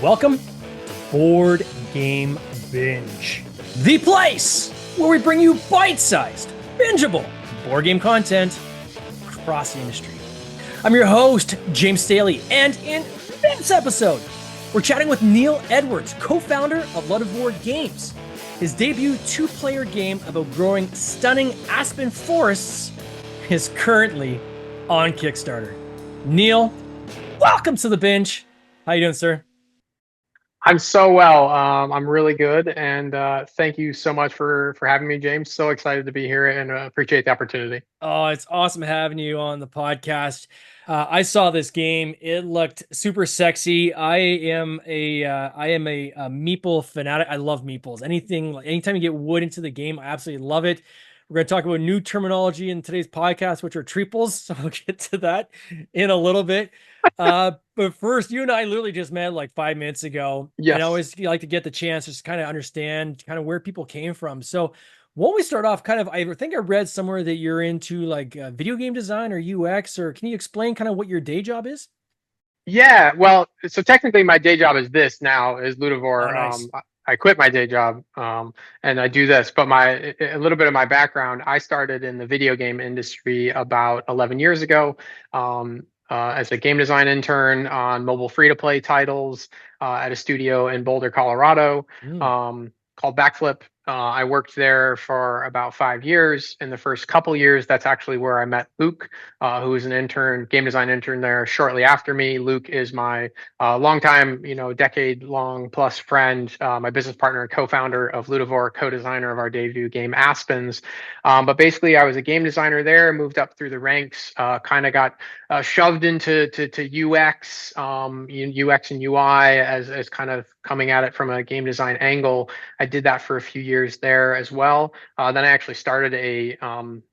Welcome to Board Game Binge, the place where we bring you bite-sized, bingeable board game content across the industry. I'm your host, James Staley, and in this episode, we're chatting with Neil Edwards, co-founder of Ludivore Games. His debut two-player game about growing stunning aspen forests is currently on Kickstarter. Neil, welcome to the binge. How you doing, sir? I'm so well. I'm really good, and thank you so much for having me, James. So excited to be here, and appreciate the opportunity. Oh, it's awesome having you on the podcast. I saw this game; it looked super sexy. I am a meeple fanatic. I love meeples. Anytime you get wood into the game, I absolutely love it. We're going to talk about new terminology in today's podcast, which are treeples. So I'll get to that in a little bit. But first, you and I literally just met like 5 minutes ago. Yes. And I always like to get the chance to just kind of understand kind of where people came from. So why don't we start off I think I read somewhere that you're into like video game design or UX, or can you explain kind of what your day job is? Yeah, well, so technically my day job is Ludivore. Oh, nice. I quit my day job and I do this, but a little bit of my background, I started in the video game industry about 11 years ago as a game design intern on mobile free-to-play titles at a studio in Boulder, Colorado, called Backflip. I worked there for about 5 years. In the first couple years, that's actually where I met Luke, who was an intern, game design intern there shortly after me. Luke is my longtime, decade-long plus friend, my business partner and co-founder of Ludivore, co-designer of our debut game Aspens. But basically, I was a game designer there, moved up through the ranks, kind of got shoved into UX, UX and UI as kind of coming at it from a game design angle. I did that for a few years there as well. Then I actually started a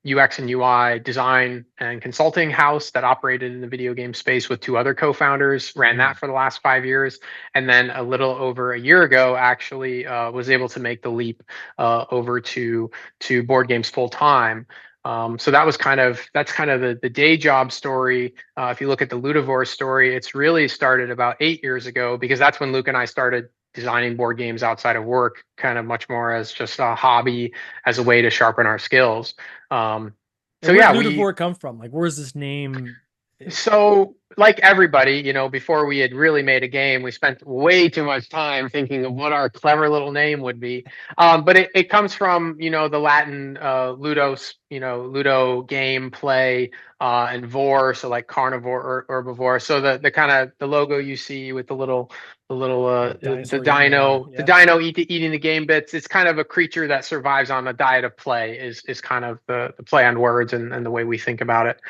UX and UI design and consulting house that operated in the video game space with two other co-founders, ran that for the last 5 years. And then a little over a year ago, actually was able to make the leap over to board games full time. So that's kind of the day job story. If you look at the Ludivore story, it's really started about 8 years ago, because that's when Luke and I started designing board games outside of work, kind of much more as just a hobby, as a way to sharpen our skills. So where did Ludivore come from? Like, where's this name? So, like everybody, before we had really made a game, we spent way too much time thinking of what our clever little name would be. But it comes from, the Latin ludos, ludo, game, play, and vor, so like carnivore or herbivore. So the kind of the logo you see with the dino eating the game bits. It's kind of a creature that survives on a diet of play. Is kind of the play on words and the way we think about it.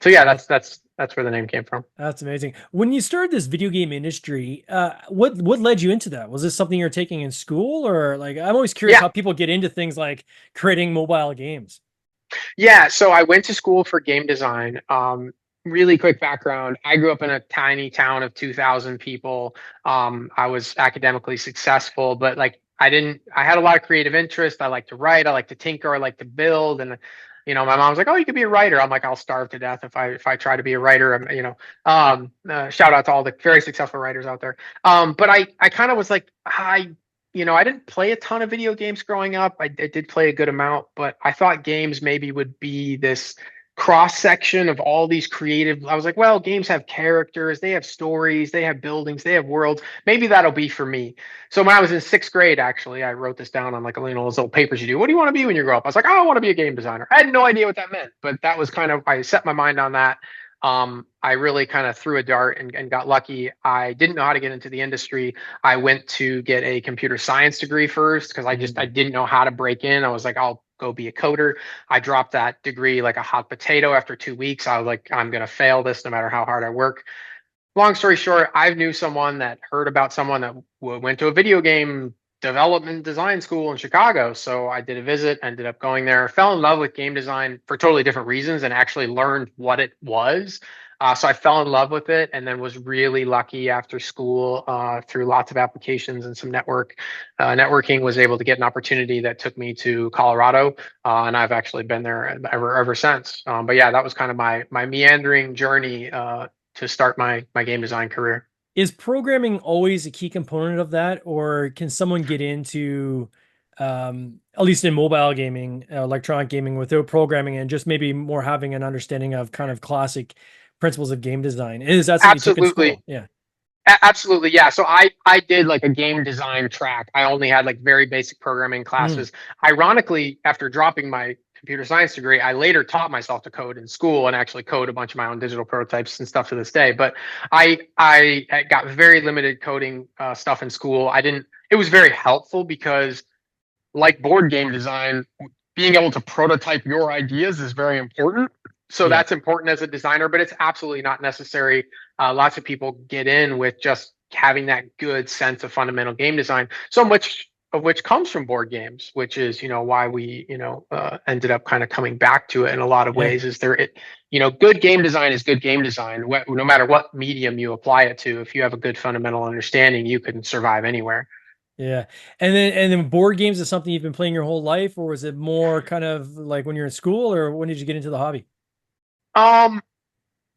So yeah, that's where the name came from. That's amazing. When you started this video game industry, what led you into that? Was this something you're taking in school, or like, I'm always curious how people get into things like creating mobile games. Yeah, so I went to school for game design. Really quick background. I grew up in a tiny town of 2,000 people. I was academically successful, but like I had a lot of creative interest. I like to write, I like to tinker, I like to build. And my mom's like, "Oh, you could be a writer." I'm like, "I'll starve to death if I try to be a writer." Shout out to all the very successful writers out there. But I kind of was like, I didn't play a ton of video games growing up. I did play a good amount, but I thought games maybe would be this cross section of all these creative. I was like, well, games have characters, they have stories, they have buildings, they have worlds. Maybe that'll be for me. So when I was in 6th grade, actually, I wrote this down on like those little papers you do. What do you want to be when you grow up? I was like, oh, I want to be a game designer. I had no idea what that meant, but that was I set my mind on that. I really kind of threw a dart and got lucky. I didn't know how to get into the industry. I went to get a computer science degree first because I didn't know how to break in. I was like, I'll go be a coder. I dropped that degree like a hot potato after 2 weeks. I was like, I'm going to fail this no matter how hard I work. Long story short, I knew someone that heard about someone that went to a video game development design school in Chicago. So I did a visit, ended up going there, fell in love with game design for totally different reasons, and actually learned what it was. So I fell in love with it, and then was really lucky after school, through lots of applications and some networking, was able to get an opportunity that took me to Colorado, and I've actually been there ever since. But yeah, that was kind of my meandering journey to start my game design career. Is programming always a key component of that, or can someone get into, at least in mobile gaming, electronic gaming, without programming and just maybe more having an understanding of kind of classic principles of game design? Is that something you took in Absolutely. school? Yeah. Absolutely, yeah. So I did like a game design track. I only had like very basic programming Mm, classes. Ironically, after dropping my computer science degree, I later taught myself to code in school and actually code a bunch of my own digital prototypes and stuff to this day. But I got very limited coding stuff in school. I didn't. It was very helpful because, like board game design, being able to prototype your ideas is very important. So yeah. that's important as a designer, but it's absolutely not necessary. Lots of people get in with just having that good sense of fundamental game design, so much of which comes from board games, which is, why we, ended up kind of coming back to it in a lot of Yeah. ways. Good game design is good game design. No matter what medium you apply it to, if you have a good fundamental understanding, you can survive anywhere. Yeah. And then board games is something you've been playing your whole life, or was it more kind of like when you're in school, or when did you get into the hobby? Um,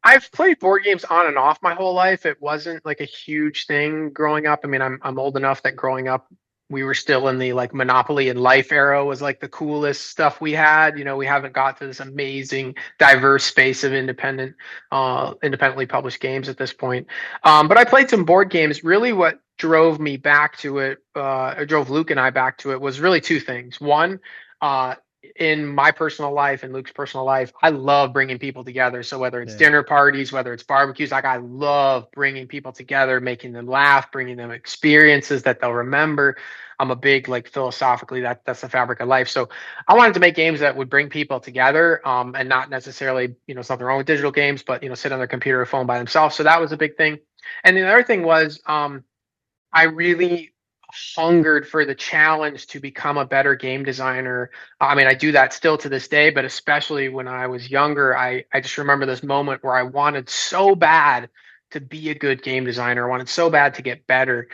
I've played board games on and off my whole life. It wasn't like a huge thing growing up. I mean, I'm old enough that growing up, we were still in the like Monopoly and Life era was like the coolest stuff we had. We haven't got to this amazing, diverse space of independently published games at this point. But I played some board games. Really, what drove me back to it, or drove Luke and I back to it, was really two things. One, uh, in my personal life and Luke's personal life, I love bringing people together. So whether it's Yeah. dinner parties, whether it's barbecues, like I love bringing people together, making them laugh, bringing them experiences that they'll remember. I'm a big, like, philosophically, that's the fabric of life. So I wanted to make games that would bring people together, and not necessarily, something wrong with digital games, but sit on their computer or phone by themselves. So that was a big thing. And the other thing was, I really hungered for the challenge to become a better game designer. I mean, I do that still to this day, but especially when I was younger, I just remember this moment where I wanted so bad to be a good game designer. I wanted so bad to get better.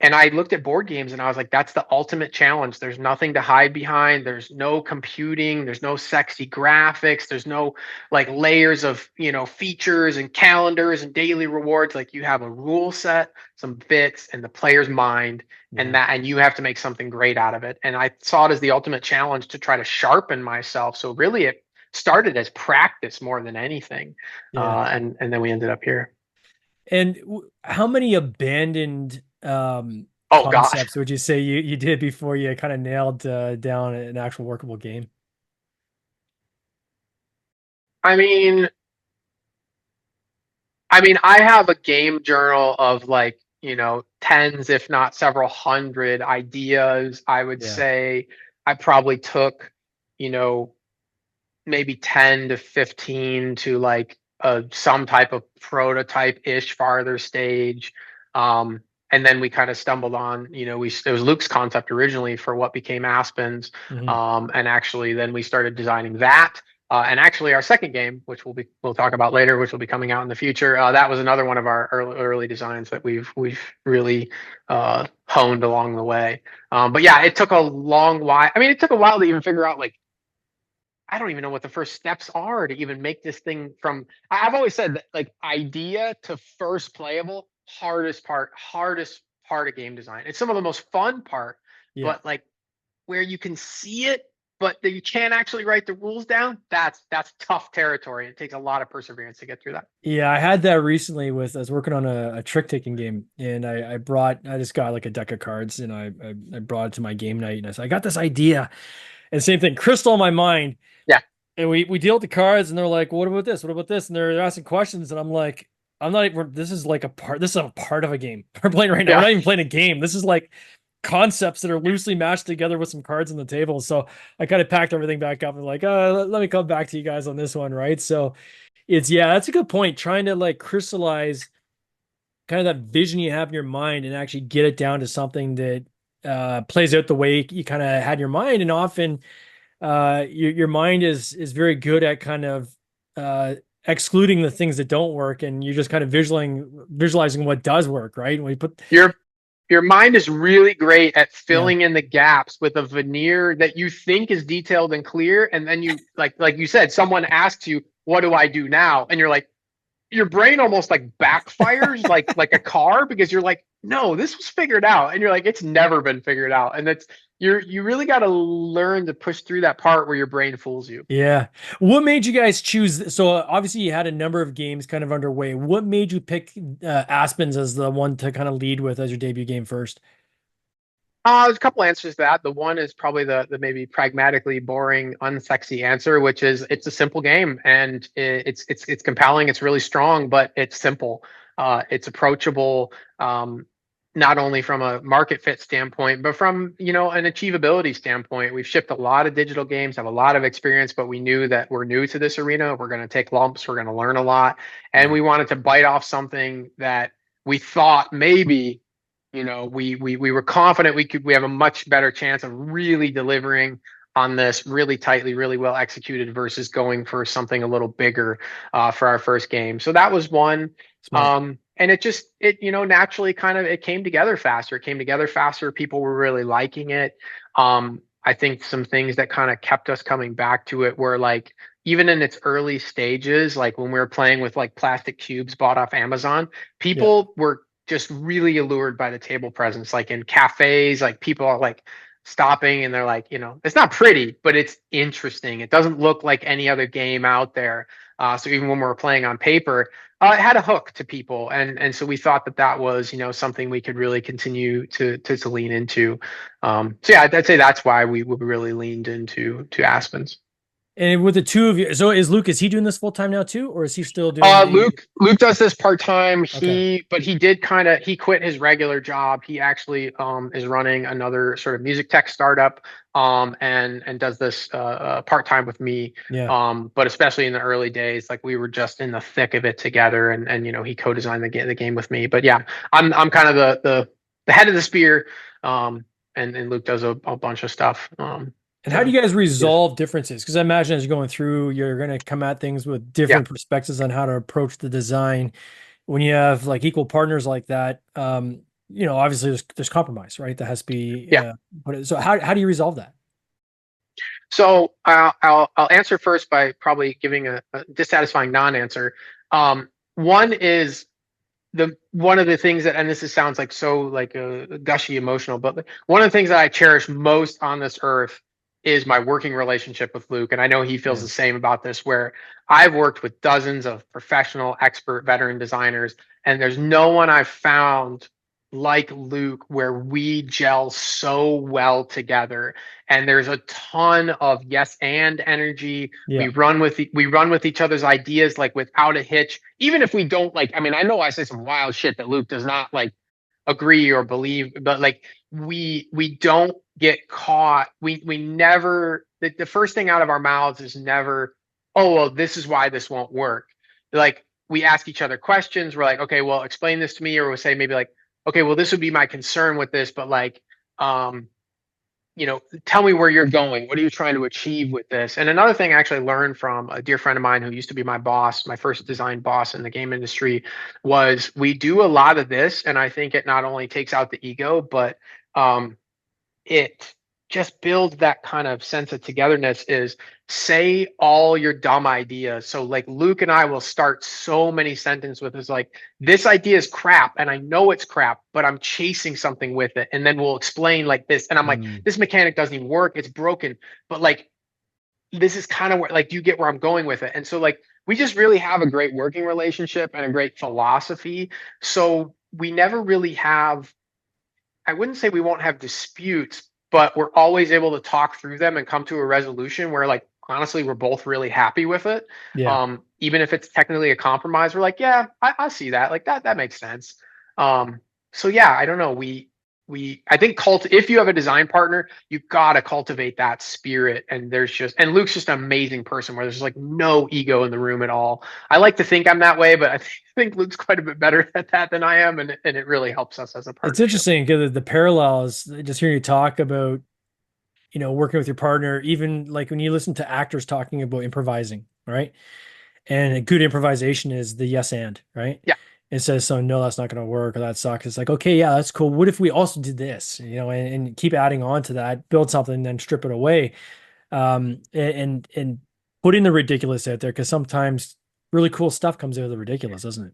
And I looked at board games and I was like, that's the ultimate challenge. There's nothing to hide behind. There's no computing. There's no sexy graphics. There's no like layers of, features and calendars and daily rewards. Like, you have a rule set, some bits, and the player's mind, Yeah. and you have to make something great out of it. And I saw it as the ultimate challenge to try to sharpen myself. So really, it started as practice more than anything, Yeah. and then we ended up here. And how many abandoned Oh gosh, concepts would you say you did before you kind of nailed down an actual workable game? I mean, I have a game journal of, like, tens, if not several hundred ideas. I would Yeah. say I probably took, you know, maybe 10 to 15 to like some type of prototype-ish farther stage. And then we kind of stumbled on, it was Luke's concept originally for what became Aspens. Hmm. And actually then we started designing that. And actually our second game, which we'll talk about later, which will be coming out in the future, that was another one of our early designs that we've really honed along the way. But yeah, it took a long while. I mean, it took a while to even figure out, like, I don't even know what the first steps are to even make this thing from. I've always said that, like, idea to first playable, hardest part of game design. It's some of the most fun part, Yeah. but like where you can see it, but that you can't actually write the rules down. That's tough territory. It takes a lot of perseverance to get through that. Yeah, I had that recently with I was working on a trick taking game, and I just got like a deck of cards, and I brought it to my game night, and I said, I got this idea. And same thing, crystal in my mind. Yeah, And we deal with the cards, and they're like, "What about this? What about this?" And they're asking questions, and I'm like, "I'm not even. This is like a part. This is a part of a game we're playing right now. We're yeah. not even playing a game. This is like concepts that are loosely matched together with some cards on the table." So I kind of packed everything back up and like, let me come back to you guys on this one, right? So yeah, that's a good point. Trying to like crystallize kind of that vision you have in your mind and actually get it down to something that plays out the way you kind of had in your mind, and often your mind is very good at kind of excluding the things that don't work, and you're just kind of visualizing what does work, right? When you put Your your mind is really great at yeah, filling in the gaps with a veneer that you think is detailed and clear, and then you like you said, someone asks you, "What do I do now?" And you're like, your brain almost like backfires like a car, because you're like, no, this was figured out, and you're like, it's never been figured out. And that's you really got to learn to push through that part where your brain fools you. yeah. What made you guys choose? So obviously you had a number of games kind of underway. What made you pick Aspens as the one to kind of lead with as your debut game first? There's a couple answers to that. The one is probably the maybe pragmatically boring, unsexy answer, which is it's a simple game, and it's compelling. It's really strong, but it's simple. It's approachable, not only from a market fit standpoint, but from an achievability standpoint. We've shipped a lot of digital games, have a lot of experience, but we knew that we're new to this arena. We're going to take lumps. We're going to learn a lot, and Yeah. we wanted to bite off something that we thought maybe we were confident we have a much better chance of really delivering on this really tightly, really well executed, versus going for something a little bigger for our first game. So that was one. Smart. And it naturally kind of it came together faster. It came together faster. People were really liking it. I think some things that kind of kept us coming back to it were like, even in its early stages, like when we were playing with like plastic cubes bought off Amazon, Yeah. people were just really allured by the table presence. Like in cafes, like people are like stopping and they're like, it's not pretty, but it's interesting. It doesn't look like any other game out there. So even when we were playing on paper, it had a hook to people, and so we thought that was something we could really continue to lean into. So yeah, I'd say that's why we really leaned into Aspens. And with the two of you, so is Luke, is he doing this full time now too, or is he still doing the Luke does this part time. okay. But he quit his regular job. He actually is running another sort of music tech startup and does this part time with me. Yeah. But especially in the early days, like we were just in the thick of it together, and he co-designed the game with me. But yeah, I'm kind of the head of the spear, and Luke does a bunch of stuff. And how do To you guys yes, resolve differences? Because I imagine as you're going through, you're going to come at things with yeah, different perspectives on how to approach the design. When you have like equal partners like that, obviously there's compromise, right? That has to be yeah. but so how do you resolve that? So I'll answer first by probably giving a dissatisfying non-answer. One is the one of the things that, and sounds like so like a gushy emotional, but one of the things that I cherish most on this earth is my working relationship with Luke, and I know he feels Yeah. the same about this. Where I've worked with dozens of professional, expert, veteran designers, and there's no one I've found like Luke where we gel so well together, and there's a ton of yes and energy. Yeah. We run with each other's ideas like without a hitch, even if we don't like. I mean, I know I say some wild shit that Luke does not like agree or believe, but like we don't get caught. We never the first thing out of our mouths is never, oh well, this is why this won't work. Like we ask each other questions. We're like, okay, well, explain this to me, or we'll say maybe like, okay, well, this would be my concern with this, but like, um, tell me where you're going. What are you trying to achieve with this? And another thing I actually learned from a dear friend of mine who used to be my boss, my first design boss in the game industry, was we do a lot of this. And I think it not only takes out the ego, but um, it just builds that kind of sense of togetherness. Is say all your dumb ideas. So like Luke and I will start so many sentences with is like, this idea is crap and I know it's crap, but I'm chasing something with it. And then we'll explain like this. And I'm like, Mm. this mechanic doesn't even work. It's broken. But like, this is kind of where, like, do you get where I'm going with it? And so like, we just really have a great working relationship and a great philosophy. So we never really have, I wouldn't say we won't have disputes, but we're always able to talk through them and come to a resolution where, like, honestly, we're both really happy with it. Yeah. Even if it's technically a compromise, we're like, yeah, I see that. Like that makes sense. Um, so yeah, I don't know. I think if you have a design partner, you gotta cultivate that spirit. And and Luke's just an amazing person where there's like no ego in the room at all. I like to think I'm that way, but I think Luke's quite a bit better at that than I am, and it really helps us as a It's partnership. interesting because the parallels, just hearing you talk about, working with your partner, even like when you listen to actors talking about improvising, right? And a good improvisation is the yes and, right? Yeah. It says so no, that's not going to work or that sucks. It's like, okay, yeah, that's cool. What if we also did this, and keep adding on to that, build something, then strip it away. And putting the ridiculous out there because sometimes really cool stuff comes out of the ridiculous, doesn't it?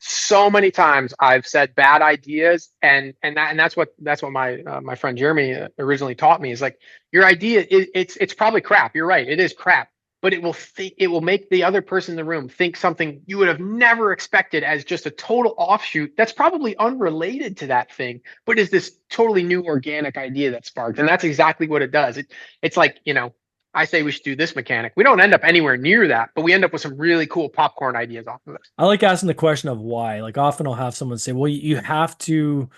So many times I've said bad ideas, and that's what my friend Jeremy originally taught me is like your idea it's probably crap. You're right, it is crap, but it will make the other person in the room think something you would have never expected as just a total offshoot that's probably unrelated to that thing, but is this totally new organic idea that sparked, and that's exactly what it does. It's like I say we should do this mechanic. We don't end up anywhere near that, but we end up with some really cool popcorn ideas off of it. I like asking the question of why. Like often I'll have someone say, well, you have to,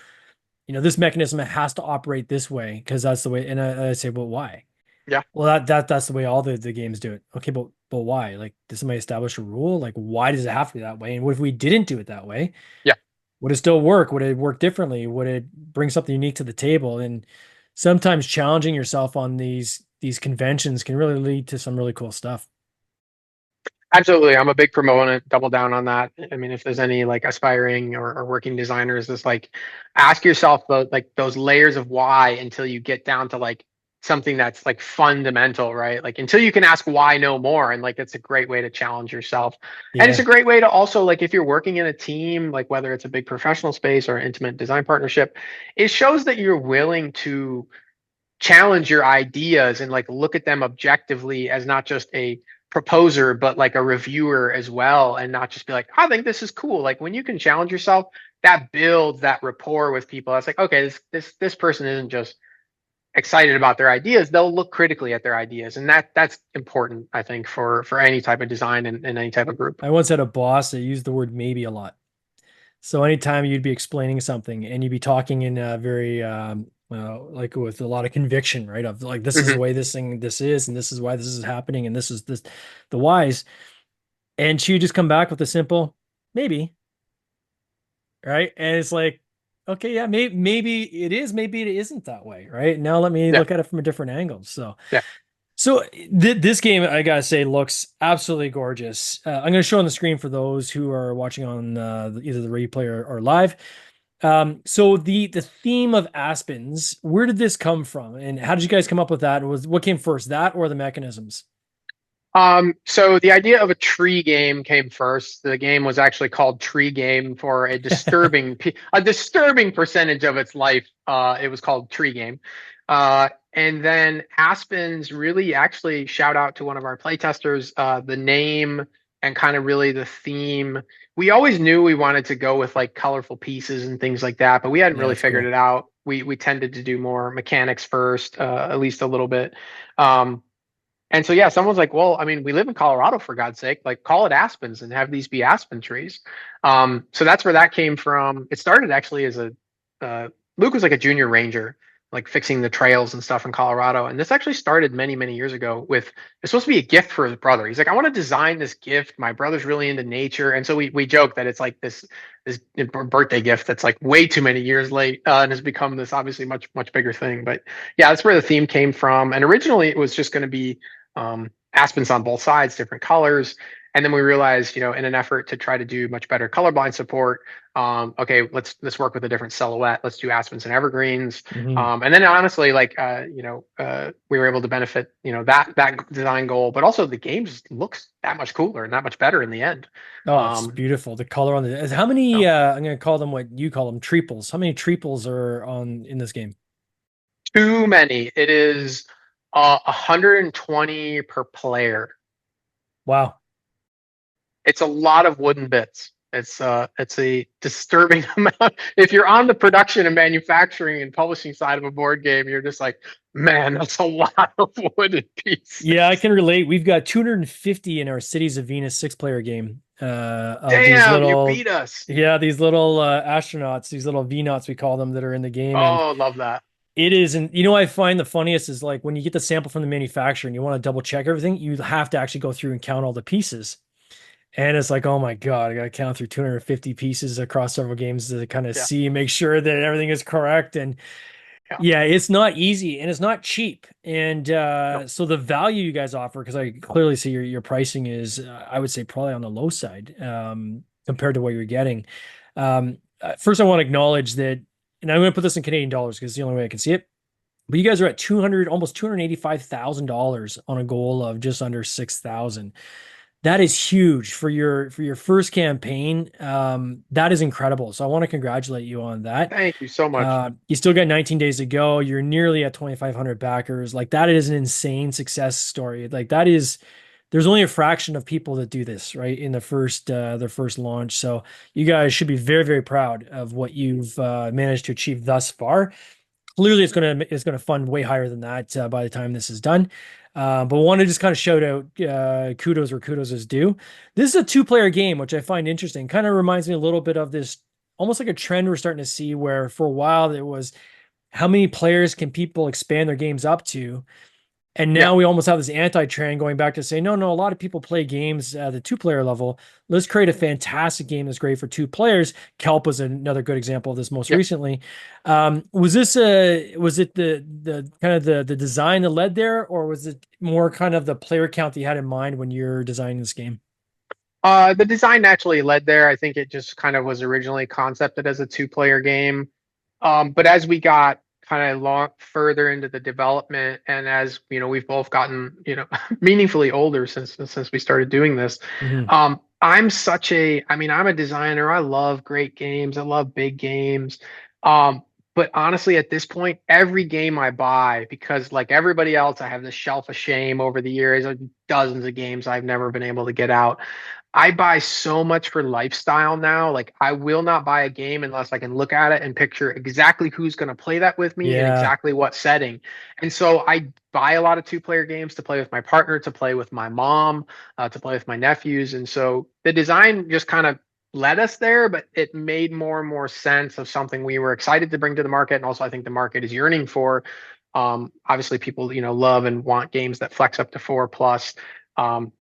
this mechanism has to operate this way because that's the way. And I say, well, why? Yeah. Well, that's the way all the games do it. Okay, but why? Like, did somebody establish a rule? Like, why does it have to be that way? And what if we didn't do it that way? Yeah. Would it still work? Would it work differently? Would it bring something unique to the table? And sometimes challenging yourself on these conventions can really lead to some really cool stuff. Absolutely. I'm a big proponent, double down on that. I mean, if there's any like aspiring or working designers, it's like ask yourself those layers of why until you get down to like something that's like fundamental, right? Like until you can ask why no more. And like it's a great way to challenge yourself. And it's a Yeah. great way to also like if you're working in a team, like whether it's a big professional space or intimate design partnership, it shows that you're willing to challenge your ideas and like look at them objectively as not just a proposer but like a reviewer as well, and not just be like I think this is cool. Like when you can challenge yourself, that builds that rapport with people. It's like okay, this person isn't just excited about their ideas, they'll look critically at their ideas, and that's important, I think, for any type of design and any type of group. I once had a boss that used the word maybe a lot. So anytime you'd be explaining something and you'd be talking in a very like with a lot of conviction, right? Of like this is the Hmm. way this is, and this is why this is happening, and this is this the whys. And she would just come back with a simple maybe, right? And it's like, okay, yeah, maybe it is, maybe it isn't that way, right? Now let me Yeah. look at it from a different angle. So Yeah. so this game, I gotta say, looks absolutely gorgeous. I'm going to show on the screen for those who are watching on either the replay or live. So the theme of Aspens, where did this come from, and how did you guys come up with that? Was what came first, that or the mechanisms? So the idea of a tree game came first. The game was actually called Tree Game for a disturbing percentage of its life. It was called Tree Game. And then Aspens really actually shout out to one of our playtesters, the name and kind of really the theme. We always knew we wanted to go with like colorful pieces and things like that, but we hadn't Yeah, really that's figured cool. it out. We tended to do more mechanics first, at least a little bit. Um, and so, yeah, someone's like, well, I mean, we live in Colorado for God's sake, like call it Aspens and have these be aspen trees. So that's where that came from. It started actually as uh, Luke was like a junior ranger, like fixing the trails and stuff in Colorado. And this actually started many, many years ago with, it's supposed to be a gift for his brother. He's like, I want to design this gift. My brother's really into nature. And so we joke that it's like this birthday gift that's like way too many years late, and has become this obviously much, much bigger thing. But yeah, that's where the theme came from. And originally it was just going to be aspens on both sides, different colors. And then we realized, in an effort to try to do much better colorblind support, okay, let's work with a different silhouette. Let's do aspens and evergreens. Hmm. And then honestly, like we were able to benefit, that design goal, but also the game just looks that much cooler and that much better in the end. Oh, it's Um, beautiful. The color on how many so I'm gonna call them what you call them triples. How many triples are on in this game? too many. It is 120 per player. Wow. It's a lot of wooden bits. It's a disturbing amount. If you're on the production and manufacturing and publishing side of a board game, you're just like, man, that's a lot of wooden Yeah, I pieces. can relate. We've got 250 in our Cities of Venus 6-player game. Of these Damn, you little beat us. yeah, these little astronauts, these little V-naughts we call them that are in the game. And Oh, love that. it is, and I find the funniest is like when you get the sample from the manufacturer and you want to double check everything, you have to actually go through and count all the pieces. And it's like, oh my God, I gotta count through 250 pieces across several games to kind of Yeah. see, make sure that everything is correct. And Yeah. Yeah, it's not easy and it's not cheap. And No. so the value you guys offer, because I clearly see your pricing is, I would say, probably on the low side compared to what you're getting. First, I want to acknowledge that, and I'm going to put this in Canadian dollars because it's the only way I can see it. But you guys are at 200, almost $285,000 on a goal of just under 6,000. That is huge for your first campaign. That is incredible. So I want to congratulate you on that. Thank you so much. You still got 19 days to go. You're nearly at 2,500 backers. Like that is an insane success story. Like that is, there's only a fraction of people that do this, right? In their first launch. So you guys should be very, very proud of what you've managed to achieve thus far. Clearly, it's gonna fund way higher than that by the time this is done. But I want to just kind of shout out kudos where kudos is due. This is a two-player game, which I find interesting. Kind of reminds me a little bit of this, almost like a trend we're starting to see, where for a while there was how many players can people expand their games up to, and Yeah. now we almost have this anti-trend going back to say, no, no, a lot of people play games at the two-player level. Let's create a fantastic game that's great for two players. Kelp was another good example of this most Yeah. recently. Was it the kind of the design that led there, or was it more kind of the player count that you had in mind when you're designing this game? The design naturally led there. I think it just kind of was originally concepted as a two-player game. But as we got kind of long further into the development, and as we've both gotten meaningfully older since we started doing this. Mhm. I'm a designer. I love great games. I love big games. Um, but honestly, at this point, every game I buy, because like everybody else, I have this shelf of shame over the years, like dozens of games I've never been able to get out. I buy so much for lifestyle now. Like I will not buy a game unless I can look at it and picture exactly who's going to play that with me and Yeah. exactly what setting. And so I buy a lot of two-player games to play with my partner, to play with my mom, to play with my nephews. And so the design just kind of led us there, but it made more and more sense of something we were excited to bring to the market. And also I think the market is yearning for. Obviously people, love and want games that flex up to 4 plus. Um,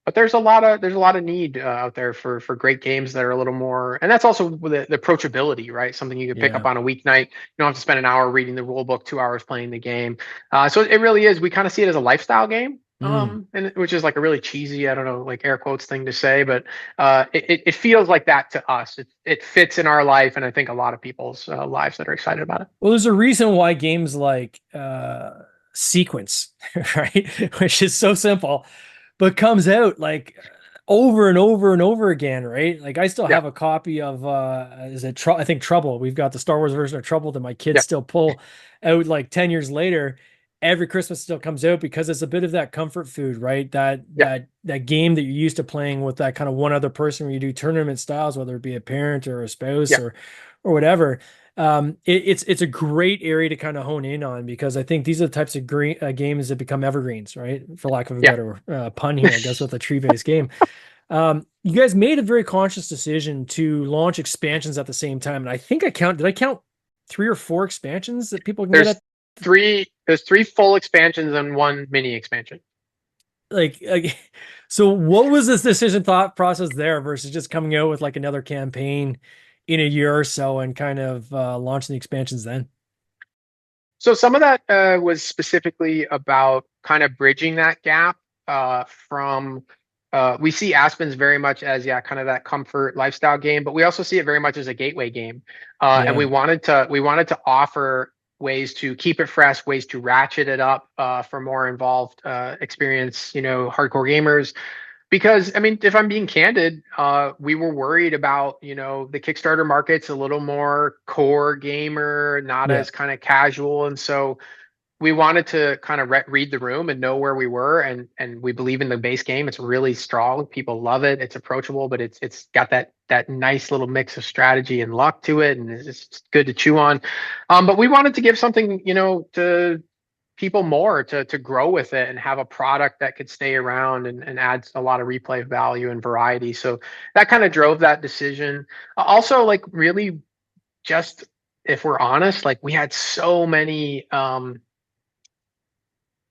but there's a lot of need out there for great games that are a little more, and that's also with the approachability, right? Something you can pick up Yeah. on a weeknight. You don't have to spend an hour reading the rule book, 2 hours playing the game. So it really is. We kind of see it as a lifestyle game, Mm. and which is like a really cheesy, I don't know, like air quotes thing to say, but it feels like that to us. It fits in our life, and I think a lot of people's lives that are excited about it. Well, there's a reason why games like Sequence, right, which is so simple, but comes out like over and over and over again, right? Like I still Yeah, have a copy of is it I think Trouble. We've got the Star Wars version of Trouble that my kids yeah, still pull out like 10 years later. Every Christmas still comes out because it's a bit of that comfort food, right? yeah, That game that you're used to playing with that kind of one other person where you do tournament styles, whether it be a parent or a spouse yeah, or whatever. It's a great area to kind of hone in on because I think these are the types of games that become evergreens, right? For lack of a yeah. better pun here, I guess, with a tree-based game. You guys made a very conscious decision to launch expansions at the same time, and I think did I count three or four expansions that people can get There's at? three full expansions and one mini expansion. Like, so what was this decision thought process there versus just coming out with like another campaign in a year or so and kind of launching the expansions then? So some of that was specifically about kind of bridging that gap from we see Aspens very much as kind of that comfort lifestyle game, but we also see it very much as a gateway game. And Yeah, we wanted to offer ways to keep it fresh, ways to ratchet it up for more involved experience, hardcore gamers. Because I mean, if I'm being candid, we were worried about, the Kickstarter market's a little more core gamer, not yeah. as kind of casual, and so we wanted to kind of read the room and know where we were, and we believe in the base game. It's really strong. People love it. It's approachable, but it's got that nice little mix of strategy and luck to it, and it's good to chew on. But we wanted to give something, to people more to grow with it and have a product that could stay around and adds a lot of replay value and variety. So that kind of drove that decision. Also, like really just if we're honest, like we had so many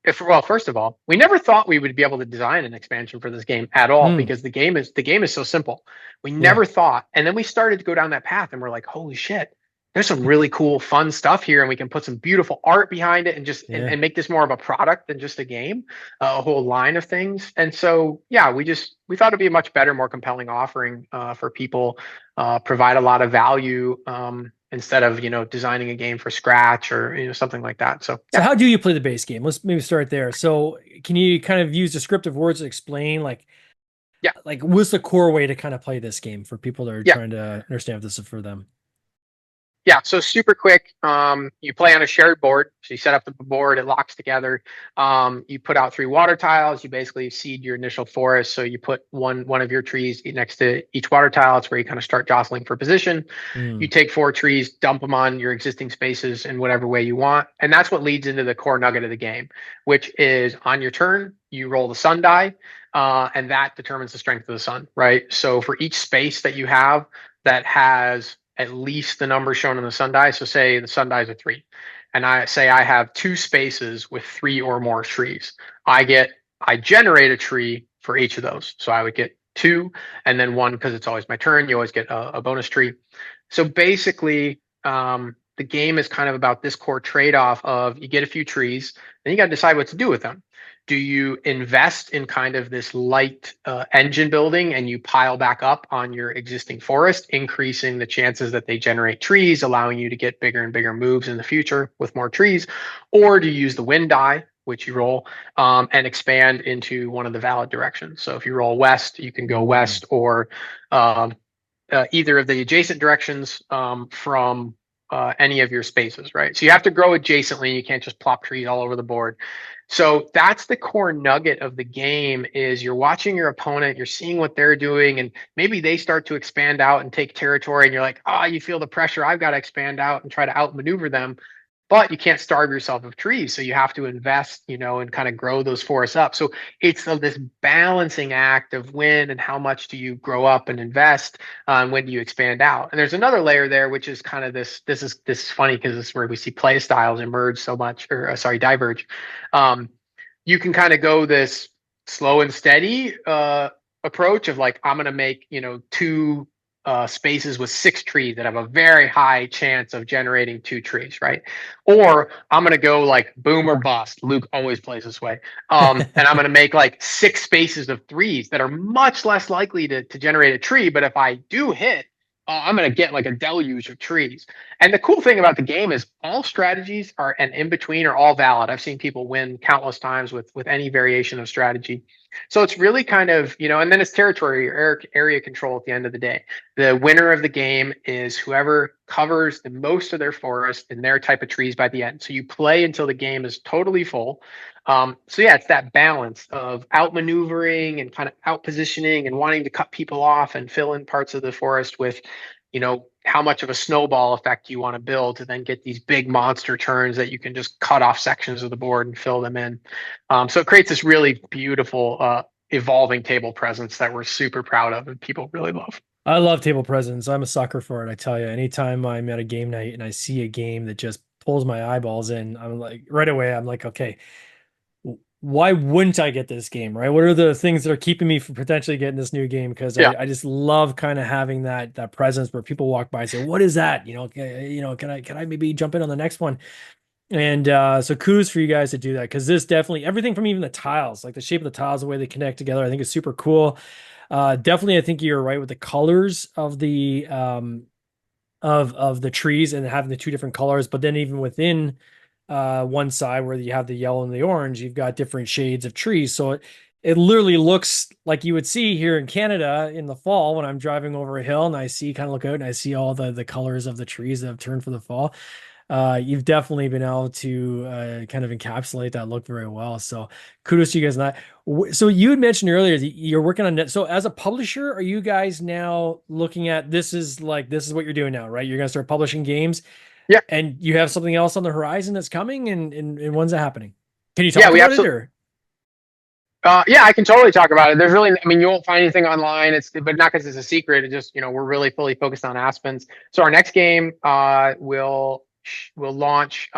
if well, first of all, we never thought we would be able to design an expansion for this game at all Hmm. because the game is so simple. We Yeah. never thought, and then we started to go down that path and we're like, holy shit, there's some really cool, fun stuff here, and we can put some beautiful art behind it, and just Yeah. and make this more of a product than just a game, a whole line of things. And so, yeah, we thought it'd be a much better, more compelling offering for people, provide a lot of value, instead of designing a game from scratch or something like that. So So yeah, how do you play the base game? Let's maybe start there. So can you kind of use descriptive words to explain yeah, what's the core way to kind of play this game for people that are yeah. trying to understand if this is for them? Yeah, so super quick. You play on a shared board. So you set up the board, it locks together. You put out 3 water tiles. You basically seed your initial forest. So you put one of your trees next to each water tile. It's where you kind of start jostling for position. You Mm. take 4 trees, dump them on your existing spaces in whatever way you want. And that's what leads into the core nugget of the game, which is on your turn, you roll the sun die, and that determines the strength of the sun, right? So for each space that you have that has at least the number shown on the sun die. So say the sun die is a 3, and I say I have 2 spaces with 3 or more trees. I generate a tree for each of those. So I would get 2, and then 1 because it's always my turn. You always get a bonus tree. So basically, the game is kind of about this core trade-off of you get a few trees, then you got to decide what to do with them. Do you invest in kind of this light engine building and you pile back up on your existing forest, increasing the chances that they generate trees, allowing you to get bigger and bigger moves in the future with more trees? Or do you use the wind die, which you roll, and expand into one of the valid directions? So if you roll west, you can go Mm. west, or um, either of the adjacent directions from any of your spaces, right? So you have to grow adjacently. You can't just plop trees all over the board. So that's the core nugget of the game is you're watching your opponent, you're seeing what they're doing, and maybe they start to expand out and take territory, and you're like, oh, you feel the pressure. I've got to expand out and try to outmaneuver them. But you can't starve yourself of trees. So you have to invest, and kind of grow those forests up. So it's this balancing act of when and how much do you grow up and invest, and when do you expand out. And there's another layer there, which is kind of this is funny because this is where we see play styles emerge so much, or sorry, diverge. Um, you can kind of go this slow and steady approach of like, I'm going to make, 2 spaces with 6 trees that have a very high chance of generating 2 trees, right? Or I'm going to go like boom or bust. Luke always plays this way. And I'm going to make like 6 spaces of 3s that are much less likely to generate a tree. But if I do hit, I'm going to get like a deluge of trees. And the cool thing about the game is all strategies are and in between are all valid. I've seen people win countless times with any variation of strategy. So it's really kind of, and then it's territory or area control at the end of the day. The winner of the game is whoever covers the most of their forest in their type of trees by the end. So you play until the game is totally full. So yeah, it's that balance of outmaneuvering and kind of out positioning and wanting to cut people off and fill in parts of the forest with, how much of a snowball effect you want to build to then get these big monster turns that you can just cut off sections of the board and fill them in. So it creates this really beautiful, evolving table presence that we're super proud of and people really love. I love table presence. I'm a sucker for it. I tell you, anytime I'm at a game night and I see a game that just pulls my eyeballs in, I'm like, right away, I'm like, okay, why wouldn't I get this game, right? What are the things that are keeping me from potentially getting this new game? Because Yeah. I just love kind of having that presence where people walk by and say, "What is that?" Can I maybe jump in on the next one? And so kudos for you guys to do that because this definitely everything from even the tiles, like the shape of the tiles, the way they connect together, I think is super cool. Definitely, I think you're right with the colors of the of the trees and having the 2 different colors, but then even within one side where you have the yellow and the orange, you've got different shades of trees. So it literally looks like you would see here in Canada in the fall when I'm driving over a hill and I see kind of look out and I see all the colors of the trees that have turned for the fall. You've definitely been able to kind of encapsulate that look very well. So kudos to you guys on that. So you had mentioned earlier that you're working on net. So as a publisher, are you guys now looking at this is what you're doing now, right? You're going to start publishing games Yeah. and you have something else on the horizon that's coming and when's that happening? Can you Yeah, talk we about it absolutely. or? Yeah, I can totally talk about it. There's really, I mean, you won't find anything online. But not because it's a secret. It just, we're really fully focused on Aspens. So our next game will will launch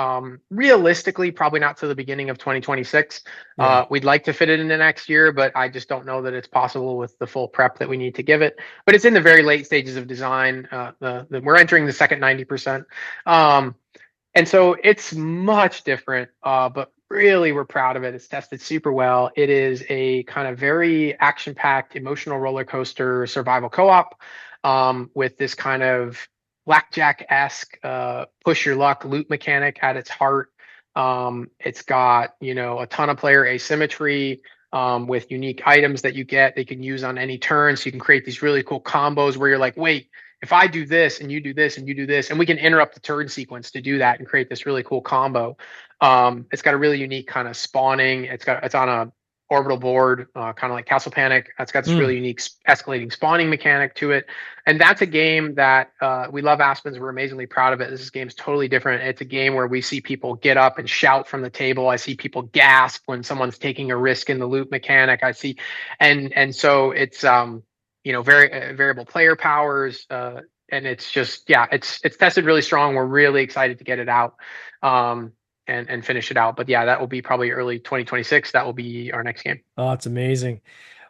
realistically, probably not till the beginning of 2026. Yeah. We'd like to fit it into next year, but I just don't know that it's possible with the full prep that we need to give it. But it's in the very late stages of design. We're entering the second 90%. And so it's much different, but really we're proud of it. It's tested super well. It is a kind of very action-packed, emotional roller coaster survival co-op with this kind of blackjack-esque push your luck loot mechanic at its heart. It's got, a ton of player asymmetry with unique items that you get. They can use on any turn. So you can create these really cool combos where you're like, wait, if I do this and you do this and you do this, and we can interrupt the turn sequence to do that and create this really cool combo. It's got a really unique kind of spawning. It's on a orbital board, kind of like Castle Panic. It's got this really unique escalating spawning mechanic to it. And that's a game that we love Aspens. We're amazingly proud of it. This game's totally different. It's a game where we see people get up and shout from the table. I see people gasp when someone's taking a risk in the loot mechanic. I see, and so it's very variable player powers, and it's just it's tested really strong. We're really excited to get it out and finish it out. But yeah, that will be probably early 2026. That will be our next game. Oh, it's amazing.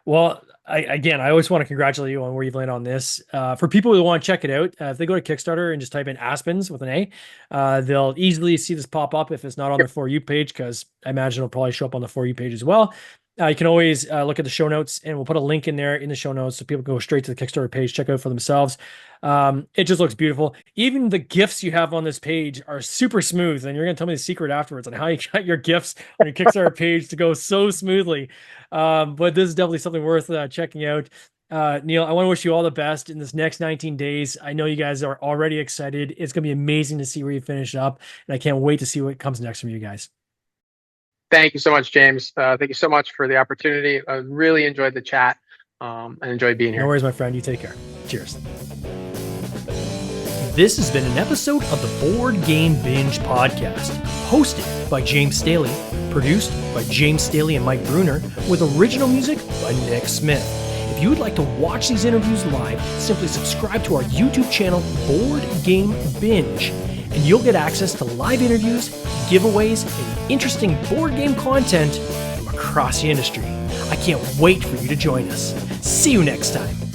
Well, I always want to congratulate you on where you've landed on this. For people who want to check it out, if they go to Kickstarter and just type in Aspens with an A, they'll easily see this pop up if it's not on their For You page, because I imagine it'll probably show up on the For You page as well. You can always look at the show notes, and we'll put a link in there in the show notes so people can go straight to the Kickstarter page, check it out for themselves. It just looks beautiful. Even the GIFs you have on this page are super smooth, and you're going to tell me the secret afterwards on how you got your GIFs on your Kickstarter page to go so smoothly. But this is definitely something worth checking out. Neil, I want to wish you all the best in this next 19 days. I know you guys are already excited. It's going to be amazing to see where you finish up, and I can't wait to see what comes next from you guys. Thank you so much, James. Thank you so much for the opportunity. I really enjoyed the chat and enjoyed being here. No worries, my friend. You take care. Cheers. This has been an episode of the Board Game Binge podcast, hosted by James Staley, produced by James Staley and Mike Bruner, with original music by Nick Smith. If you would like to watch these interviews live, simply subscribe to our YouTube channel, Board Game Binge, and you'll get access to live interviews, giveaways, and interesting board game content from across the industry. I can't wait for you to join us. See you next time.